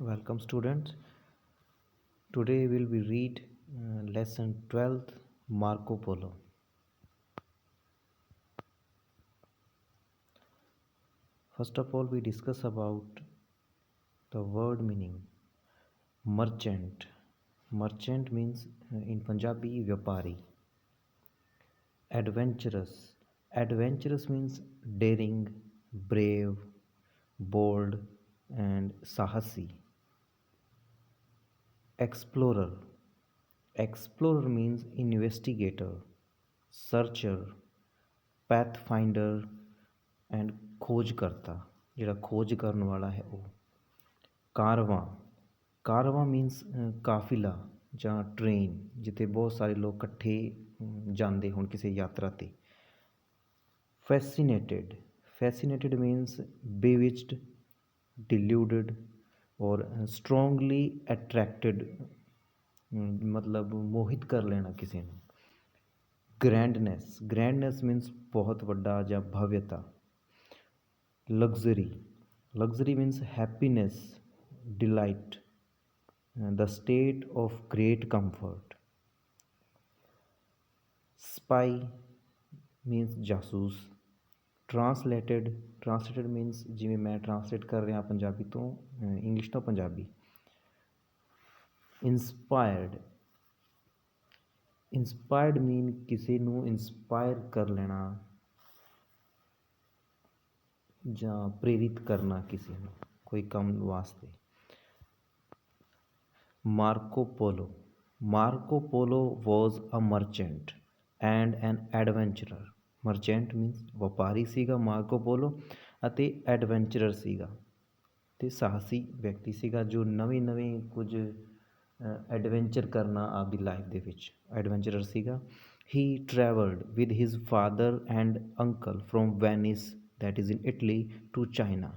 Welcome students. Today we will be read lesson 12th Marco Polo. First of all we discuss about the word meaning. Merchant. Merchant means in Punjabi vyapari. Adventurous. Adventurous means daring, brave, bold and sahasi. Explorer. Explorer means investigator, searcher, pathfinder and ਖੋਜ ਕਰਤਾ ਜਿਹੜਾ ਖੋਜ ਕਰਨ ਵਾਲਾ ਹੈ ਉਹ। ਕਾਰਵਾਂ। ਕਾਰਵਾਂ means ਕਾਫਿਲਾ ਜਾਂ train ਜਿੱਥੇ ਬਹੁਤ ਸਾਰੇ ਲੋਕ ਇਕੱਠੇ ਜਾਂਦੇ ਹੋਣ ਕਿਸੇ ਯਾਤਰਾ 'ਤੇ। ਫੈਸੀਨੇਟਿਡ। ਫੈਸੀਨੇਟਿਡ ਮੀਨਸ ਬੇਵਿਚਡ, ਡਿਲਿਊਡਡ ਔਰ ਸਟਰੋਂਗਲੀ ਅਟਰੈਕਟਿਡ, ਮਤਲਬ ਮੋਹਿਤ ਕਰ ਲੈਣਾ ਕਿਸੇ ਨੂੰ। ਗ੍ਰੈਂਡਨੈਸ। ਗ੍ਰੈਂਡਨੈਸ ਮੀਨਸ ਬਹੁਤ ਵੱਡਾ ਜਾਂ ਭਵਯਤਾ। Luxury. Luxury means happiness, delight, the state of great comfort. Spy means Jasoos. Translated means ਜਿਵੇਂ ਮੈਂ ਟਰਾਂਸਲੇਟ ਕਰ ਰਿਹਾ ਪੰਜਾਬੀ ਤੋਂ ਇੰਗਲਿਸ਼ ਤੋਂ ਪੰਜਾਬੀ। Inspired mean ਕਿਸੇ ਨੂੰ ਇੰਸਪਾਇਰ ਕਰ ਲੈਣਾ ਜਾਂ ਪ੍ਰੇਰਿਤ ਕਰਨਾ ਕਿਸੇ ਨੂੰ ਕੋਈ ਕੰਮ ਵਾਸਤੇ। Marco Polo. Marco Polo was a merchant and an adventurer. Merchant means ਵਪਾਰੀ ਸੀਗਾ ਮਾਰਕੋ ਪੋਲੋ ਅਤੇ ਐਡਵੈਂਚਰਰ ਸੀਗਾ ਅਤੇ ਸਾਹਸੀ ਵਿਅਕਤੀ ਸੀਗਾ ਜੋ ਨਵੇਂ ਕੁਝ ਐਡਵੈਂਚਰ ਕਰਨਾ ਆਪਦੀ ਲਾਈਫ ਦੇ ਵਿੱਚ ਐਡਵੈਂਚਰਰ ਸੀਗਾ। He travelled with his father and uncle from Venice that is in Italy to China.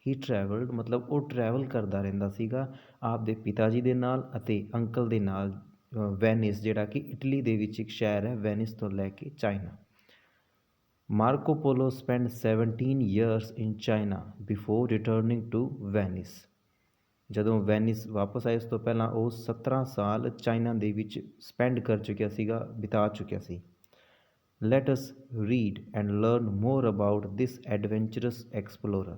He traveled ਮਤਲਬ ਉਹ ਟਰੈਵਲ ਕਰਦਾ ਰਹਿੰਦਾ ਸੀਗਾ ਆਪਦੇ ਪਿਤਾ ਜੀ ਦੇ ਨਾਲ ਅਤੇ ਅੰਕਲ ਦੇ ਨਾਲ ਵੈਨਿਸ ਜਿਹੜਾ ਕਿ ਇਟਲੀ ਦੇ ਵਿੱਚ ਇੱਕ ਸ਼ਹਿਰ ਹੈ ਵੈਨਿਸ ਤੋਂ ਲੈ ਕੇ China. Marco Polo spend 17 years in China before returning to Venice. ਜਦੋਂ ਵੈਨਿਸ ਵਾਪਸ ਆਏ ਉਸ ਤੋਂ ਪਹਿਲਾਂ ਉਹ 17 ਸਾਲ ਚਾਈਨਾ ਦੇ ਵਿੱਚ ਸਪੈਂਡ ਕਰ ਚੁੱਕਿਆ ਸੀਗਾ ਬਿਤਾ ਚੁੱਕਿਆ ਸੀ। Let us read and learn more about this adventurous explorer.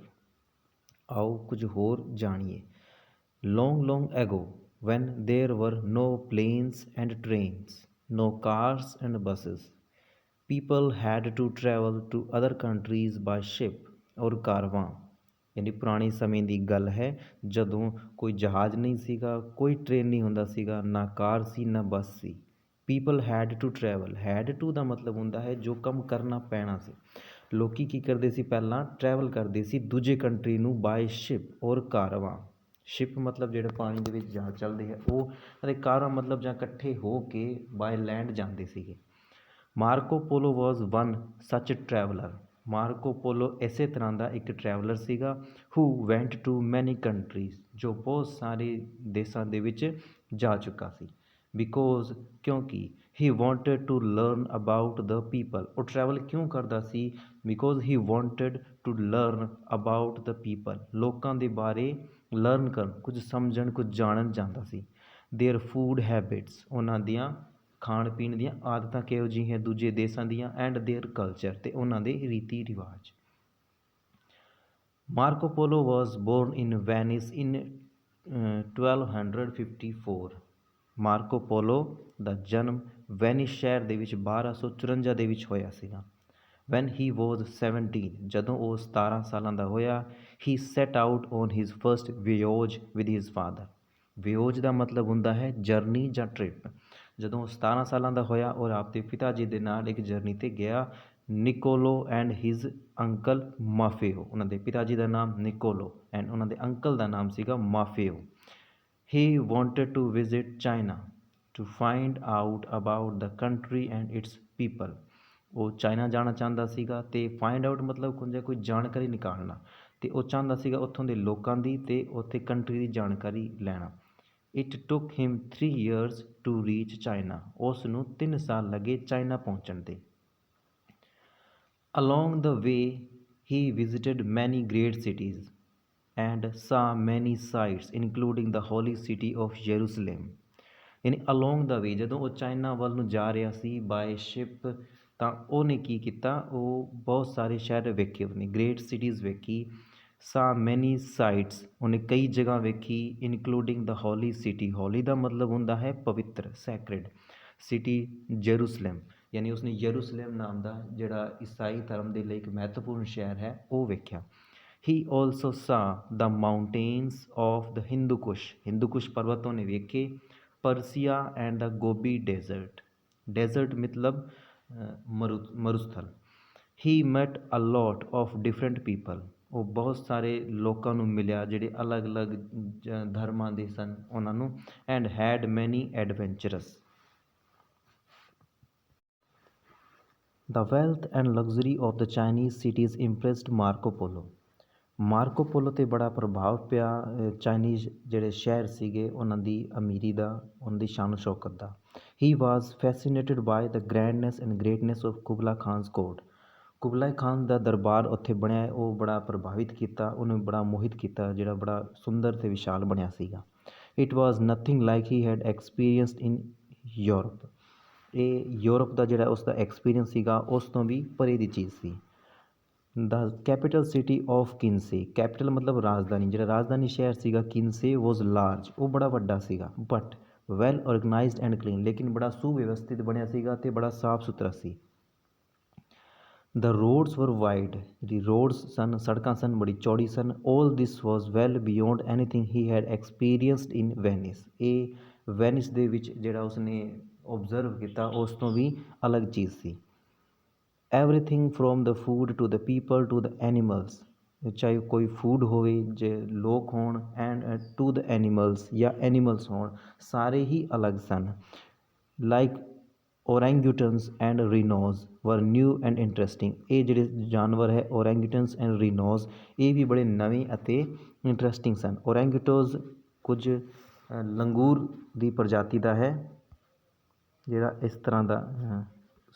ਆਓ ਕੁਝ ਹੋਰ ਜਾਣੀਏ। Long ago, when there were no planes and trains, no cars and buses, people had to travel to other countries by ship or ਕਾਰਵਾਂ। ਯਾਨੀ ਪੁਰਾਣੇ ਸਮੇਂ ਦੀ ਗੱਲ ਹੈ ਜਦੋਂ ਕੋਈ ਜਹਾਜ਼ ਨਹੀਂ ਸੀਗਾ, ਕੋਈ ਟ੍ਰੇਨ ਨਹੀਂ ਹੁੰਦਾ ਸੀਗਾ, ਨਾ ਕਾਰ ਸੀ ਨਾ ਬੱਸ ਸੀ। People had to travel. Had to ਦਾ ਮਤਲਬ ਹੁੰਦਾ ਹੈ ਜੋ ਕੰਮ ਕਰਨਾ ਪੈਣਾ ਸੀ। ਲੋਕ ਕੀ ਕਰਦੇ ਸੀ ਪਹਿਲਾਂ ਟਰੈਵਲ ਕਰਦੇ ਸੀ ਦੂਜੇ ਕੰਟਰੀ ਨੂੰ ਬਾਏ ਸ਼ਿਪ ਔਰ ਕਾਰਵਾਂ। ਸ਼ਿਪ ਮਤਲਬ ਜਿਹੜੇ ਪਾਣੀ ਦੇ ਵਿੱਚ ਜਹਾਜ਼ ਚੱਲਦੇ ਹੈ ਉਹ, ਅਤੇ ਕਾਰਾਂ ਮਤਲਬ ਜਾਂ ਇਕੱਠੇ ਹੋ ਕੇ ਬਾਏ ਲੈਂਡ ਜਾਂਦੇ ਸੀਗੇ। ਮਾਰਕੋ ਪੋਲੋ ਵਾਜ਼ ਵਨ ਸੱਚ ਟਰੈਵਲਰ। ਮਾਰਕੋ ਪੋਲੋ ਇਸੇ ਤਰ੍ਹਾਂ ਦਾ ਇੱਕ ਟਰੈਵਲਰ ਸੀਗਾ ਹੂ ਵੈਂਟ ਟੂ ਮੈਨੀ ਕੰਟਰੀਜ਼, ਜੋ ਬਹੁਤ ਸਾਰੇ ਦੇਸ਼ਾਂ ਦੇ ਵਿੱਚ ਜਾ ਚੁੱਕਾ ਸੀ। ਬਿਕੋਜ਼ ਕਿਉਂਕਿ he wanted to learn about the people. ਉਹ ਟਰੈਵਲ ਕਿਉਂ ਕਰਦਾ ਸੀ? Because he wanted to learn about the people. ਲੋਕਾਂ ਦੇ ਬਾਰੇ ਲਰਨ ਕਰਨ, ਕੁਝ ਸਮਝਣ, ਕੁਝ ਜਾਣਨ ਜਾਂਦਾ ਸੀ। ਦੇਅਰ ਫੂਡ ਹੈਬਿਟਸ, ਉਹਨਾਂ ਦੀਆਂ ਖਾਣ ਪੀਣ ਦੀਆਂ ਆਦਤਾਂ ਕਿਹੋ ਜਿਹੀਆਂ ਦੂਜੇ ਦੇਸ਼ਾਂ ਦੀਆਂ, ਐਂਡ ਦੇਅਰ ਕਲਚਰ, ਅਤੇ ਉਹਨਾਂ ਦੇ ਰੀਤੀ ਰਿਵਾਜ। ਮਾਰਕੋ Polo was born in Venice in 1254। ਮਾਰਕੋ polo ਦਾ ਜਨਮ ਵੈਨਿਸ ਸ਼ਹਿਰ ਦੇ ਵਿੱਚ 1254 ਦੇ ਵਿੱਚ ਹੋਇਆ ਸੀਗਾ। ਵੈਨ ਹੀ ਵਾਜ਼ 17, ਜਦੋਂ ਉਹ 17 ਸਾਲਾਂ ਦਾ ਹੋਇਆ, he set out on his first voyage with his father. Voyage ਦਾ ਮਤਲਬ ਹੁੰਦਾ ਹੈ ਜਰਨੀ ਜਾਂ ਟ੍ਰਿਪ। ਜਦੋਂ ਉਹ 17 ਸਾਲਾਂ ਦਾ ਹੋਇਆ ਔਰ ਆਪਦੇ ਪਿਤਾ ਜੀ ਦੇ ਨਾਲ ਇੱਕ ਜਰਨੀ 'ਤੇ ਗਿਆ। Niccolo and his uncle ਮਾਫੇਓ। ਉਹਨਾਂ ਦੇ ਪਿਤਾ ਜੀ ਦਾ ਨਾਮ ਨਿਕੋਲੋ ਐਂਡ ਉਹਨਾਂ ਦੇ ਅੰਕਲ ਦਾ ਨਾਮ ਸੀਗਾ ਮਾਫੇਓ। He wanted to visit China to find out about the country and its people. ਉਹ ਚਾਈਨਾ ਜਾਣਾ ਚਾਹੁੰਦਾ ਸੀਗਾ ਅਤੇ ਫਾਈਂਡ ਆਊਟ ਮਤਲਬ ਹੁੰਦਾ ਕੋਈ ਜਾਣਕਾਰੀ ਨਿਕਾਲਣਾ, ਅਤੇ ਉਹ ਚਾਹੁੰਦਾ ਸੀਗਾ ਉੱਥੋਂ ਦੇ ਲੋਕਾਂ ਦੀ ਅਤੇ ਉੱਥੇ ਕੰਟਰੀ ਦੀ ਜਾਣਕਾਰੀ ਲੈਣਾ। ਇਟ ਟੁੱਕ ਹਿਮ 3 years to reach China. ਉਸ ਨੂੰ 3 ਸਾਲ ਲੱਗੇ ਚਾਈਨਾ ਪਹੁੰਚਣ 'ਤੇ। Along the way he visited many great cities. and saw many sights including the holy city of Jerusalem। ਯਾਨੀ ਅਲੋਂਗ ਦਾ ਵੇ ਜਦੋਂ ਉਹ ਚਾਈਨਾ ਵੱਲ ਨੂੰ ਜਾ ਰਿਹਾ ਸੀ ਬਾਏ ਸ਼ਿਪ, ਤਾਂ ਉਹਨੇ ਕੀ ਕੀਤਾ, ਉਹ ਬਹੁਤ ਸਾਰੇ ਸ਼ਹਿਰ ਵੇਖੇ, ਉਹਨੇ ਗ੍ਰੇਟ ਸਿਟੀਜ਼ ਵੇਖੀ। ਸਾ ਮੈਨੀ ਸਾਈਟਸ, ਉਹਨੇ ਕਈ ਜਗ੍ਹਾ ਵੇਖੀ, ਇਨਕਲੂਡਿੰਗ ਦਾ ਹੋਲੀ ਸਿਟੀ। ਹੋਲੀ ਦਾ ਮਤਲਬ ਹੁੰਦਾ ਹੈ ਪਵਿੱਤਰ, ਸੈਕਰਡ। ਸਿਟੀ ਜੈਰੂਸਲਮ, ਯਾਨੀ ਉਸਨੇ ਯਰੂਸਲਮ ਨਾਮ ਦਾ ਜਿਹੜਾ ਈਸਾਈ ਧਰਮ ਦੇ ਲਈ ਇੱਕ ਮਹੱਤਵਪੂਰਨ ਸ਼ਹਿਰ ਹੈ ਉਹ ਵੇਖਿਆ। He also saw the mountains of the Hindu Kush, Hindu Kush ਪਰਬਤ ਉਹਨੇ ਵੇਖੇ। Persia and the Gobi desert, desert ਮਤਲਬ ਮਰੂਸਥਲ। He met a lot of different people, ਉਹ ਬਹੁਤ ਸਾਰੇ ਲੋਕਾਂ ਨੂੰ ਮਿਲਿਆ ਜਿਹੜੇ ਅਲੱਗ ਅਲੱਗ ਧਰਮਾਂ ਦੇ ਸਨ ਉਹਨਾਂ ਨੂੰ। ਐਂਡ ਹੈਡ ਮੈਨੀ adventures. The wealth and luxury of the Chinese cities impressed Marco Polo। Marco Polo 'ਤੇ ਬੜਾ ਪ੍ਰਭਾਵ ਪਿਆ ਚਾਈਨੀਜ਼ ਜਿਹੜੇ ਸ਼ਹਿਰ ਸੀਗੇ ਉਹਨਾਂ ਦੀ ਅਮੀਰੀ ਦਾ, ਉਹਨਾਂ ਦੀ ਸ਼ਾਨ ਸ਼ੌਕਤ ਦਾ। He was fascinated by the grandness and greatness of Kubla Khan's court. Kubla Khan ਦਾ ਦਰਬਾਰ ਉੱਥੇ ਬਣਿਆ, ਉਹ ਬੜਾ ਪ੍ਰਭਾਵਿਤ ਕੀਤਾ, ਉਹਨੂੰ ਬੜਾ ਮੋਹਿਤ ਕੀਤਾ, ਜਿਹੜਾ ਬੜਾ ਸੁੰਦਰ ਅਤੇ ਵਿਸ਼ਾਲ ਬਣਿਆ ਸੀਗਾ। It was nothing like he had experienced in Europe. ਇਹ ਯੂਰਪ ਦਾ ਜਿਹੜਾ ਉਸਦਾ ਐਕਸਪੀਰੀਅੰਸ ਸੀਗਾ ਉਸ ਤੋਂ ਵੀ ਪਰੇ ਦੀ ਚੀਜ਼ ਸੀ। ਦ ਕੈਪੀਟਲ ਸਿਟੀ ਆਫ ਕਿਨਸੇ, ਕੈਪੀਟਲ ਮਤਲਬ ਰਾਜਧਾਨੀ, ਜਿਹੜਾ ਰਾਜਧਾਨੀ ਸ਼ਹਿਰ ਸੀਗਾ ਕਿਨਸੇ ਵਾਜ਼ ਲਾਰਜ, ਉਹ ਬੜਾ ਵੱਡਾ ਸੀਗਾ। But well organised and clean, ਲੇਕਿਨ ਬੜਾ ਸੁਵਿਵਸਥਿਤ ਬਣਿਆ ਸੀਗਾ ਅਤੇ ਬੜਾ ਸਾਫ ਸੁਥਰਾ ਸੀ। ਦ ਰੋਡਸ ਵਰ ਵਾਈਡ, ਜਿਹੜੀ ਰੋਡਸ ਸਨ, ਸੜਕਾਂ ਸਨ, ਬੜੀ ਚੌੜੀ ਸਨ। All this was well beyond anything he had experienced in Venice. ਇਹ ਵੈਨਿਸ ਦੇ ਵਿੱਚ ਜਿਹੜਾ ਉਸਨੇ ਓਬਜ਼ਰਵ ਕੀਤਾ ਉਸ ਤੋਂ ਵੀ ਅਲੱਗ ਚੀਜ਼ ਸੀ। Everything from the food to the people to the animals, ਚਾਹੇ ਕੋਈ ਫੂਡ ਹੋਵੇ, ਜੇ ਲੋਕ ਹੋਣ, ਐਂਡ ਟੂ ਦ ਐਨੀਮਲਸ ਜਾਂ ਐਨੀਮਲਸ ਹੋਣ, ਸਾਰੇ ਹੀ ਅਲੱਗ ਸਨ। ਲਾਈਕ ਔਰੈਂਗੂਟਨਸ ਐਂਡ ਰੀਨੋਜ਼ ਵਰ ਨਿਊ ਐਂਡ ਇੰਟਰਸਟਿੰਗ। ਇਹ ਜਿਹੜੇ ਜਾਨਵਰ ਹੈ ਔਰੈਂਗੂਟਨਸ ਐਂਡ ਰੀਨੋਜ਼, ਇਹ ਵੀ ਬੜੇ ਨਵੇਂ ਅਤੇ ਇੰਟਰਸਟਿੰਗ ਸਨ। ਔਰੈਂਗੂਟੋਜ਼ ਕੁਝ ਲੰਗੂਰ ਦੀ ਪ੍ਰਜਾਤੀ ਦਾ ਹੈ ਜਿਹੜਾ ਇਸ ਤਰ੍ਹਾਂ ਦਾ,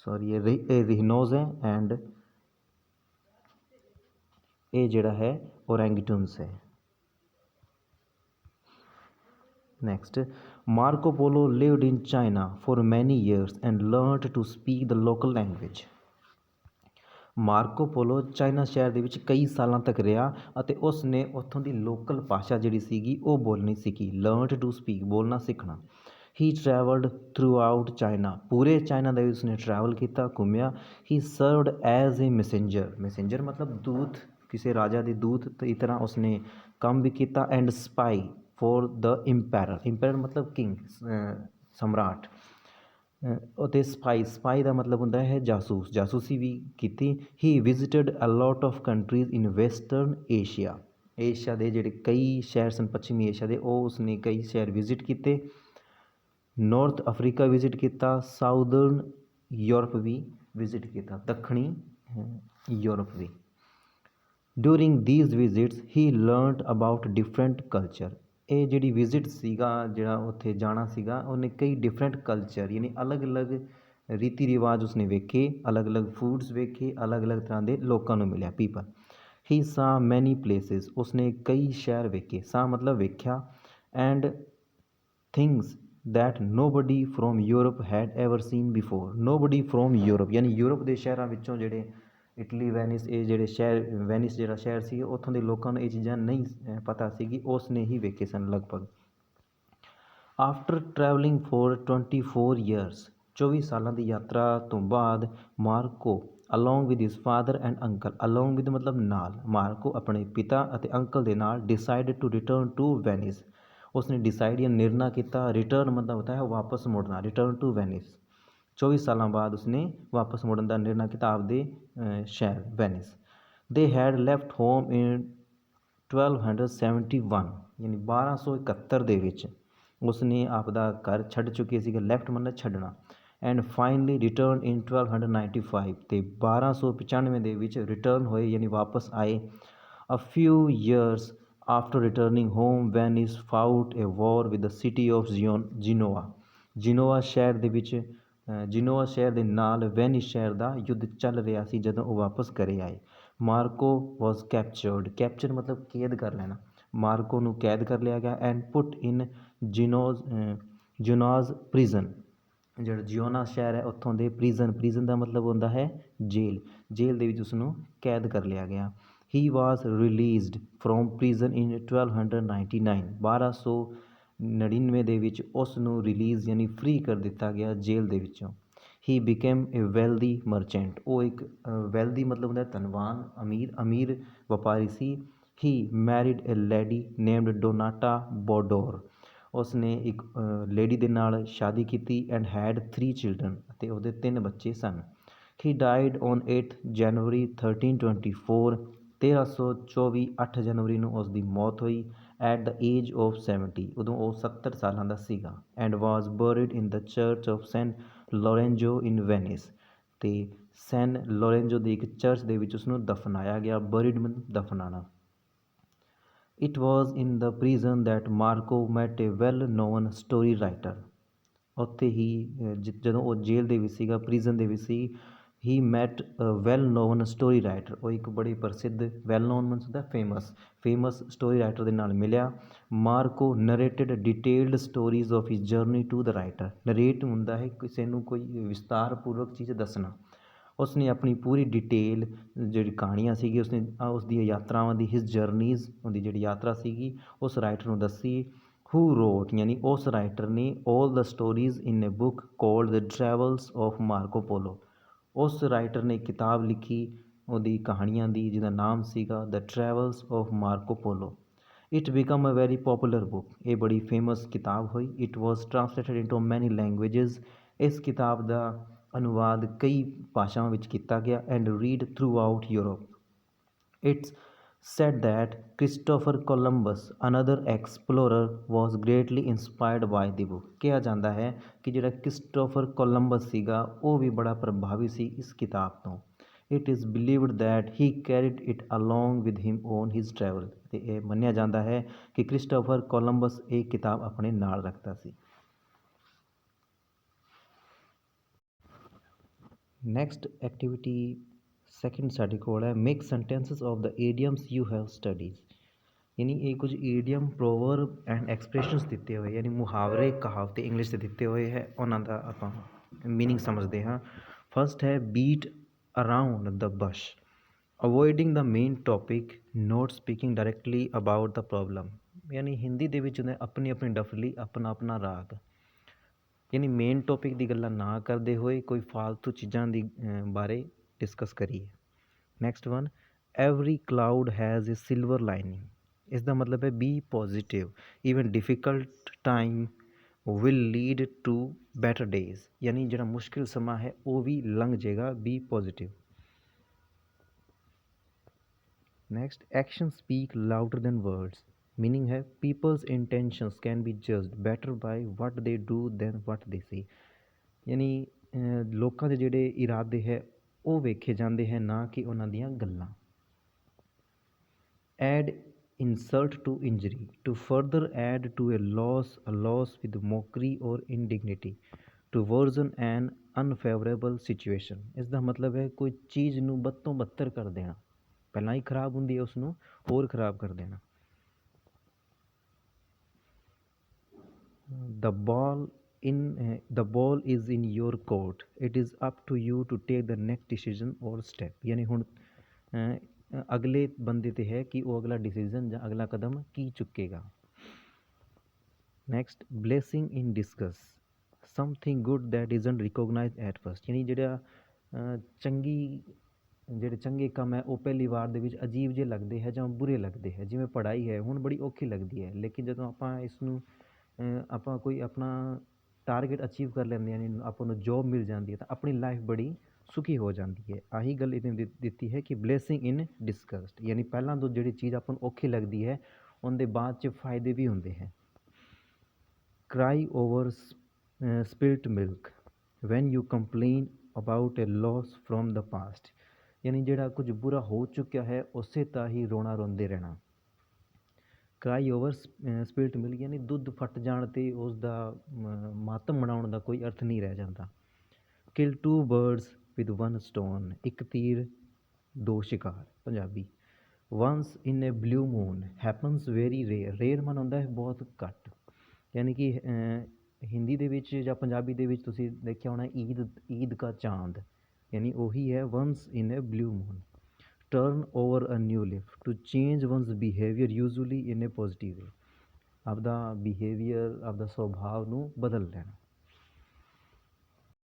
ਸੌਰੀ ਇਹ ਰੀਨੋਜ਼ ਹੈ, ਐਂਡ ਇਹ ਜਿਹੜਾ ਹੈ ਔਰੈਂਗੂਟਨਸ ਹੈ। Next, Marco Polo lived in China for many years and learned to speak the local language. Marco Polo China ਸ਼ਹਿਰ ਦੇ ਵਿੱਚ ਕਈ ਸਾਲਾਂ ਤੱਕ ਰਿਹਾ ਅਤੇ ਉਸ ਨੇ ਉੱਥੋਂ ਦੀ ਲੋਕਲ ਭਾਸ਼ਾ ਜਿਹੜੀ ਸੀਗੀ ਉਹ ਬੋਲਣੀ ਸਿੱਖੀ। ਲਰਨਡ ਟੂ ਸਪੀਕ, ਬੋਲਣਾ ਸਿੱਖਣਾ। He travelled throughout China, ਪੂਰੇ ਚਾਈਨਾ ਦੇ ਵਿੱਚ ਉਸਨੇ ਟਰੈਵਲ ਕੀਤਾ, ਘੁੰਮਿਆ। He served as a messenger, messenger ਮਤਲਬ ਦੂਤ, ਕਿਸੇ ਰਾਜਾ ਦੇ ਦੂਤ ਦੀ ਤਰ੍ਹਾਂ ਉਸਨੇ ਕੰਮ ਵੀ ਕੀਤਾ। ਐਂਡ ਸਪਾਈ ਫੋਰ ਦ ਇੰਪੈਰਰ, ਇੰਪੈਰਰ ਮਤਲਬ ਕਿੰਗ, ਸਮਰਾਟ। ਅਤੇ ਸਪਾਈ, ਸਪਾਈ ਦਾ ਮਤਲਬ ਹੁੰਦਾ ਹੈ ਜਾਸੂਸ, ਜਾਸੂਸੀ ਵੀ ਕੀਤੀ। He visited a lot of countries in western Asia, Asia ਦੇ ਜਿਹੜੇ ਕਈ ਸ਼ਹਿਰ ਸਨ ਪੱਛਮੀ ਏਸ਼ੀਆ ਦੇ, ਉਹ ਉਸਨੇ ਕਈ ਸ਼ਹਿਰ ਵਿਜ਼ਿਟ ਕੀਤੇ। ਨਾਰਥ ਅਫਰੀਕਾ ਵਿਜ਼ਿਟ ਕੀਤਾ, ਸਾਊਦਰਨ ਯੂਰਪ ਵੀ ਵਿਜ਼ਿਟ ਕੀਤਾ, ਦੱਖਣੀ ਯੂਰਪ ਵੀ। During these visits he learned about different culture. ਇਹ ਜਿਹੜੀ ਵਿਜ਼ਿਟ ਸੀਗਾ, ਜਿਹੜਾ ਉੱਥੇ ਜਾਣਾ ਸੀਗਾ, ਉਹਨੇ ਕਈ ਡਿਫਰੈਂਟ ਕਲਚਰ ਯਾਨੀ ਅਲੱਗ ਅਲੱਗ ਰੀਤੀ ਰਿਵਾਜ ਉਸਨੇ ਵੇਖੇ, ਅਲੱਗ ਅਲੱਗ ਫੂਡਸ ਵੇਖੇ, ਅਲੱਗ ਅਲੱਗ ਤਰ੍ਹਾਂ ਦੇ ਲੋਕਾਂ ਨੂੰ ਮਿਲਿਆ, ਪੀਪਲ। ਹੀ ਸਾ ਮੈਨੀ ਪਲੇਸਿਸ, ਉਸਨੇ ਕਈ ਸ਼ਹਿਰ ਵੇਖੇ, ਸਾ ਮਤਲਬ ਵੇਖਿਆ। And things that nobody from Europe head ever seen before. Nobody from Europe, ਯਾਨੀ ਯੂਰਪ ਦੇ ਸ਼ਹਿਰਾਂ ਵਿੱਚੋਂ ਜਿਹੜੇ ਇਟਲੀ, ਵੈਨਿਸ, ਇਹ ਜਿਹੜੇ ਸ਼ਹਿਰ, ਵੈਨਿਸ ਜਿਹੜਾ ਸ਼ਹਿਰ ਸੀ ਉੱਥੋਂ ਦੇ ਲੋਕਾਂ ਨੂੰ ਇਹ ਚੀਜ਼ਾਂ ਨਹੀਂ ਪਤਾ ਸੀਗੀ, ਉਸ ਨੇ ਹੀ ਵੇਖੇ ਸਨ ਲਗਭਗ। ਆਫਟਰ ਟਰੈਵਲਿੰਗ ਫੋਰ 24 ਈਅਰਸ, 24 ਸਾਲਾਂ ਦੀ ਯਾਤਰਾ ਤੋਂ ਬਾਅਦ, Marco along with his father and uncle, along with ਮਤਲਬ ਨਾਲ, ਮਾਰਕੋ ਆਪਣੇ ਪਿਤਾ ਅਤੇ ਅੰਕਲ ਦੇ ਨਾਲ, decided to return to Venice, ਉਸਨੇ ਡਿਸਾਈਡ ਜਾਂ ਨਿਰਣਾ ਕੀਤਾ। ਰਿਟਰਨ ਮਤਲਬ ਹੁੰਦਾ ਹੈ ਵਾਪਸ ਮੁੜਨਾ, ਰਿਟਰਨ ਟੂ ਵੈਨਿਸ। 24 ਸਾਲਾਂ ਬਾਅਦ ਉਸਨੇ ਵਾਪਸ ਮੁੜਨ ਦਾ ਨਿਰਣਾ ਕੀਤਾ ਆਪਦੇ ਸ਼ਹਿਰ ਵੈਨਿਸ। ਦੇ ਹੈਡ ਲੈਫਟ ਹੋਮ ਇਨ 1271, ਯਾਨੀ 1271 ਦੇ ਵਿੱਚ ਉਸਨੇ ਆਪਦਾ ਘਰ ਛੱਡ ਚੁੱਕੇ ਸੀਗੇ। ਲੈਫਟ ਮਤਲਬ ਛੱਡਣਾ। ਐਂਡ ਫਾਈਨਲੀ ਰਿਟਰਨ ਇਨ 1295, ਅਤੇ 1295 ਦੇ ਵਿੱਚ ਰਿਟਰਨ ਹੋਏ ਯਾਨੀ ਵਾਪਸ ਆਏ। A few years after returning home Venice fought a war with the city of Genoa. Genoa ਸ਼ਹਿਰ ਦੇ ਵਿੱਚ, ਜਿਨੋਆ ਸ਼ਹਿਰ ਦੇ ਨਾਲ ਵੈਨਿਸ ਸ਼ਹਿਰ ਦਾ ਯੁੱਧ ਚੱਲ ਰਿਹਾ ਸੀ ਜਦੋਂ ਉਹ ਵਾਪਸ ਘਰੇ ਆਏ। ਮਾਰਕੋ ਵਾਜ਼ ਕੈਪਚਰਡ, ਕੈਪਚਰ ਮਤਲਬ ਕੈਦ ਕਰ ਲੈਣਾ, ਮਾਰਕੋ ਨੂੰ ਕੈਦ ਕਰ ਲਿਆ ਗਿਆ ਐਂਡ ਪੁੱਟ ਇਨ ਜੂਨਾਜ਼ ਪ੍ਰਿਜ਼ਨ, ਜਿਹੜਾ ਜਿਓਨਾ ਸ਼ਹਿਰ ਹੈ ਉੱਥੋਂ ਦੇ ਪ੍ਰਿਜ਼ਨ ਦਾ ਮਤਲਬ ਹੁੰਦਾ ਹੈ ਜੇਲ੍ਹ ਦੇ ਵਿੱਚ ਉਸਨੂੰ ਕੈਦ ਕਰ ਲਿਆ ਗਿਆ। ਹੀ ਵਾਜ਼ ਰਿਲੀਜ਼ਡ ਫਰੋਮ ਪ੍ਰਿਜ਼ਨ ਇਨ 1299, 1299 ਦੇ ਵਿੱਚ ਉਸ ਨੂੰ ਰਿਲੀਜ਼ ਯਾਨੀ ਫ੍ਰੀ ਕਰ ਦਿੱਤਾ ਗਿਆ ਜੇਲ੍ਹ ਦੇ ਵਿੱਚੋਂ। ਹੀ ਬਿਕੇਮ ਏ ਵੈਲਦੀ ਮਰਚੈਂਟ, ਉਹ ਇੱਕ ਵੈਲਦੀ ਮਤਲਬ ਹੁੰਦਾ ਧਨਵਾਨ, ਅਮੀਰ ਵਪਾਰੀ ਸੀ। ਹੀ ਮੈਰਿਡ ਏ ਲੇਡੀ ਨੇਮਡ ਡੋਨਾਟਾ ਬੋਡੋਰ, ਉਸਨੇ ਇੱਕ ਲੇਡੀ ਦੇ ਨਾਲ ਸ਼ਾਦੀ ਕੀਤੀ ਐਂਡ ਹੈਡ 3 ਚਿਲਡਰਨ, ਅਤੇ ਉਹਦੇ 3 ਬੱਚੇ ਸਨ। ਹੀ ਡਾਈਡ ਔਨ 8 ਜਨਵਰੀ 1324, 1324 8 ਜਨਵਰੀ ਨੂੰ ਉਸ ਦੀ ਮੌਤ ਹੋਈ। ਐਟ ਦ ਏਜ ਆਫ 70, ਉਦੋਂ ਉਹ 70 ਸਾਲਾਂ ਦਾ ਸੀਗਾ। And was buried in the church of Saint Lorenzo in Venice, ਅਤੇ ਸੈਨ ਲੋਰੈਂਜੋ ਦੀ ਇੱਕ ਚਰਚ ਦੇ ਵਿੱਚ ਉਸਨੂੰ ਦਫਨਾਇਆ ਗਿਆ। ਬuried ਮਤਲਬ ਦਫਨਾਣਾ। It was in the prison that Marco met a well known story writer, ਉੱਥੇ ਹੀ ਜਦੋਂ ਉਹ ਜੇਲ੍ਹ ਦੇ ਵਿੱਚ ਸੀਗਾ, ਪ੍ਰਿਜ਼ਨ ਦੇ ਵਿੱਚ ਸੀ, he met well known story writer, ਉਹ ਇੱਕ ਬੜੀ ਪ੍ਰਸਿੱਧ ਵੈਲ ਨੋਨ ਮੀਨਸ ਹੁੰਦਾ ਫੇਮਸ ਸਟੋਰੀ ਰਾਈਟਰ ਦੇ ਨਾਲ ਮਿਲਿਆ। Marco narrated detailed stories of his journey to the writer, narrate ਹੁੰਦਾ ਹੈ ਕਿਸੇ ਨੂੰ ਕੋਈ ਵਿਸਤਾਰਪੂਰਵਕ ਚੀਜ਼ ਦੱਸਣਾ। ਉਸਨੇ ਆਪਣੀ ਪੂਰੀ ਡਿਟੇਲ ਜਿਹੜੀ ਕਹਾਣੀਆਂ ਸੀਗੀ ਉਸਨੇ ਉਸਦੀਆਂ ਯਾਤਰਾਵਾਂ ਦੀ, ਹਿਸ ਜਰਨੀਜ਼, ਉਹਦੀ ਜਿਹੜੀ ਯਾਤਰਾ ਸੀਗੀ ਉਸ ਰਾਈਟਰ ਨੂੰ ਦੱਸੀ। ਹੂ ਰੋਟ ਯਾਨੀ ਉਸ ਰਾਈਟਰ ਨੇ all the stories in a book called the travels of Marco Polo, ਉਸ ਰਾਈਟਰ ਨੇ ਕਿਤਾਬ ਲਿਖੀ ਉਹਦੀ ਕਹਾਣੀਆਂ ਦੀ ਜਿਹਦਾ ਨਾਮ ਸੀਗਾ the travels of Marco Polo. It become a very popular book, ਇਹ ਬੜੀ ਫੇਮਸ ਕਿਤਾਬ ਹੋਈ। It was translated into many languages, ਇਸ ਕਿਤਾਬ ਦਾ ਅਨੁਵਾਦ ਕਈ ਭਾਸ਼ਾਵਾਂ ਵਿੱਚ ਕੀਤਾ ਗਿਆ। And read throughout Europe. It's said that Christopher Columbus, another explorer, was greatly inspired by the book, ਕਿਹਾ ਜਾਂਦਾ ਹੈ ਕਿ ਜਿਹੜਾ ਕ੍ਰਿਸਟੋਫਰ ਕੋਲੰਬਸ ਸੀਗਾ ਉਹ ਵੀ ਬੜਾ ਪ੍ਰਭਾਵੀ ਸੀ ਇਸ ਕਿਤਾਬ ਤੋਂ। It is believed that he carried it along with him on his travel, ਅਤੇ ਇਹ ਮੰਨਿਆ ਜਾਂਦਾ ਹੈ ਕਿ ਕ੍ਰਿਸਟੋਫਰ ਕੋਲੰਬਸ ਇਹ ਕਿਤਾਬ ਆਪਣੇ ਨਾਲ ਰੱਖਦਾ ਸੀ। ਨੈਕਸਟ ਐਕਟੀਵਿਟੀ ਸੈਕਿੰਡ ਸਾਡੇ ਕੋਲ ਹੈ make sentences of the idioms you have studies, ਯਾਨੀ ਇਹ ਕੁਝ ਈਡੀਅਮ ਪ੍ਰੋਵਰਬ ਐਂਡ ਐਕਸਪ੍ਰੈਸ਼ਨਸ ਦਿੱਤੇ ਹੋਏ, ਯਾਨੀ ਮੁਹਾਵਰੇ ਕਹਾਵਤੇ ਇੰਗਲਿਸ਼ 'ਤੇ ਦਿੱਤੇ ਹੋਏ ਹੈ, ਉਹਨਾਂ ਦਾ ਆਪਾਂ ਮੀਨਿੰਗ ਸਮਝਦੇ ਹਾਂ। ਫਸਟ ਹੈ beat around the bush, avoiding the main topic, not speaking directly about the problem, ਯਾਨੀ ਹਿੰਦੀ ਦੇ ਵਿੱਚ ਹੁੰਦਾ ਆਪਣੀ ਆਪਣੀ ਡਫਲੀ, ਆਪਣਾ ਆਪਣਾ ਰਾਗ, ਯਾਨੀ ਮੇਨ ਟੋਪਿਕ ਦੀ ਗੱਲਾਂ ਨਾ ਕਰਦੇ ਹੋਏ ਕੋਈ ਫਾਲਤੂ ਚੀਜ਼ਾਂ ਦੀ ਬਾਰੇ ਡਿਸਕਸ ਕਰੀਏ। Next one every cloud has a silver lining, ਇਸ ਦਾ ਮਤਲਬ ਹੈ be positive, even difficult time will lead to better days, ਯਾਨੀ ਜਿਹੜਾ ਮੁਸ਼ਕਿਲ ਸਮਾਂ ਹੈ ਉਹ ਵੀ ਲੰਘ ਜਾਏਗਾ, be positive. Next action speak louder than words, meaning ਹੈ peoples intentions can be judged better by what they do then ਵਟ ਦੇ ਸੇ, ਯਾਨੀ ਲੋਕਾਂ ਦੇ ਜਿਹੜੇ ਇਰਾਦੇ ਹੈ ਉਹ ਵੇਖੇ ਜਾਂਦੇ ਹੈ ਨਾ ਕਿ ਉਹਨਾਂ ਦੀਆਂ ਗੱਲਾਂ। Add insult to injury, to further add to a loss with mockery or indignity, to worsen an unfavourable situation, ਇਸ ਦਾ ਮਤਲਬ ਹੈ ਕੋਈ ਚੀਜ਼ ਨੂੰ ਬਦ ਤੋਂ ਬੱਤਰ ਕਰ ਦੇਣਾ, ਪਹਿਲਾਂ ਹੀ ਖਰਾਬ ਹੁੰਦੀ ਹੈ ਉਸਨੂੰ ਹੋਰ ਖਰਾਬ ਕਰ ਦੇਣਾ। The ball is in your court, it is up to you to take the next decision or step, ਯਾਨੀ ਹੁਣ ਅਗਲੇ ਬੰਦੇ 'ਤੇ ਹੈ ਕਿ ਉਹ ਅਗਲਾ ਡਿਸੀਜ਼ਨ ਜਾਂ ਅਗਲਾ ਕਦਮ ਕੀ ਚੁੱਕੇਗਾ। Next blessing in disguise, something good that isn't recognised at first, ਯਾਨੀ ਜਿਹੜੇ ਚੰਗੇ ਕੰਮ ਹੈ ਉਹ ਪਹਿਲੀ ਵਾਰ ਦੇ ਵਿੱਚ ਅਜੀਬ ਜਿਹੇ ਲੱਗਦੇ ਹੈ ਜਾਂ ਬੁਰੇ ਲੱਗਦੇ ਹੈ, ਜਿਵੇਂ ਪੜ੍ਹਾਈ ਹੈ ਹੁਣ ਬੜੀ ਔਖੀ ਲੱਗਦੀ ਹੈ, ਲੇਕਿਨ ਜਦੋਂ ਆਪਾਂ ਇਸ ਨੂੰ ਆਪਾਂ ਕੋਈ ਆਪਣਾ ਟਾਰਗੇਟ ਅਚੀਵ ਕਰ ਲੈਂਦੇ ਹਾਂ, ਯਾਨੀ ਆਪਾਂ ਨੂੰ ਜੋਬ ਮਿਲ ਜਾਂਦੀ ਹੈ ਤਾਂ ਆਪਣੀ ਲਾਈਫ ਬੜੀ ਸੁਖੀ ਹੋ ਜਾਂਦੀ ਹੈ। ਆਹੀ ਗੱਲ ਇਹਨੇ ਦਿੱਤੀ ਹੈ ਕਿ ਬਲੇਸਿੰਗ ਇਨ ਡਿਸਕਸਡ, ਯਾਨੀ ਪਹਿਲਾਂ ਤੋਂ ਜਿਹੜੀ ਚੀਜ਼ ਆਪਾਂ ਨੂੰ ਔਖੀ ਲੱਗਦੀ ਹੈ ਉਹਦੇ ਬਾਅਦ 'ਚ ਫਾਇਦੇ ਵੀ ਹੁੰਦੇ ਹੈ। Cry over spilt milk when you complain about a loss from the past, ਯਾਨੀ ਜਿਹੜਾ ਕੁਝ ਬੁਰਾ ਹੋ ਚੁੱਕਿਆ ਹੈ ਉਸੇ ਤਾਂ ਹੀ ਰੋਣਾ ਰੋਂਦੇ ਰਹਿਣਾ। ਕਰਾਈ ਓਵਰ ਸਪਿਲਟ ਮਿਲਕ, ਯਾਨੀ ਦੁੱਧ ਫਟ ਜਾਣ 'ਤੇ ਉਸ ਦਾ ਮਾਤਮ ਮਨਾਉਣ ਦਾ ਕੋਈ ਅਰਥ ਨਹੀਂ ਰਹਿ ਜਾਂਦਾ। ਕਿਲ 2 ਬਰਡਸ ਵਿਦ 1 ਸਟੋਨ, ਇੱਕ ਤੀਰ ਦੋ ਸ਼ਿਕਾਰ Punjabi. Once in a blue moon happens very rare, rare ਮਨ ਹੁੰਦਾ ਹੈ ਬਹੁਤ ਘੱਟ, ਯਾਨੀ ਕਿ ਹਿੰਦੀ ਦੇ ਵਿੱਚ ਜਾਂ ਪੰਜਾਬੀ ਦੇ ਵਿੱਚ ਤੁਸੀਂ ਦੇਖਿਆ ਹੋਣਾ ਈਦ, ਈਦ ਕਾ ਚਾਂਦ, ਯਾਨੀ ਉਹੀ ਹੈ once in a blue moon. Turn over a new leaf, to change one's behaviour usually in a positive way, ਆਪਦਾ ਬਿਹੇਵੀਅਰ, ਆਪਦਾ ਸੁਭਾਅ ਨੂੰ ਬਦਲ ਲੈਣਾ।